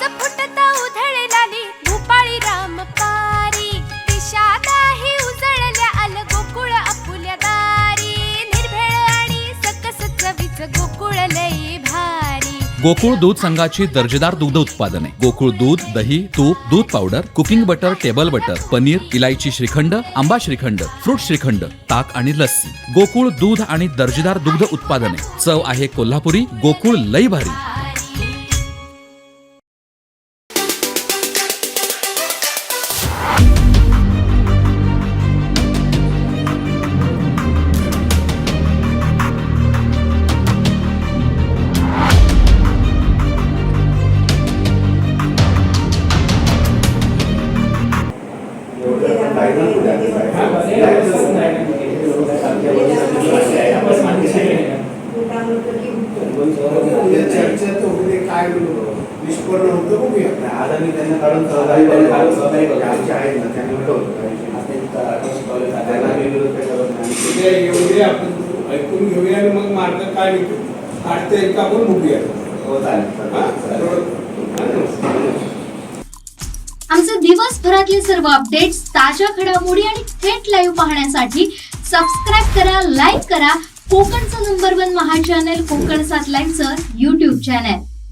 रस फुटता उधळलाली भूपाळी रामपारी दिशादाही उजळल्या आल गोकुळ आपुल्या दारी निर्भेळ आणि सकस चवीच गोकुळ लई भारी। गोकुळ दूध संघाची दर्जेदार दुग्ध उत्पादने गोकुळ दूध, दही, तूप, दूध powder, cooking butter, table butter, paneer, इलायची श्रीखंड, आंबा श्रीखंड, फ्रूट श्रीखंड, ताक आणि लस्सी। गोकुळ दूध आणि दर्जेदार दुग्ध उत्पादने, चव आहे कोल्हापुरी, गोकुळ लई भारी। ऐकून घेऊया आणि मग मार्ग काय काढते का आपण बघूया। आमचे दिवसभरातले सर्व अपडेट्स, ताज्या घडामोडी आणि थेट लाईव्ह पाहण्यासाठी सबस्क्राईब करा, लाईक करा कोकणचं नंबर 1 महा चॅनल कोकण 7 लाईव्हचं YouTube चॅनल।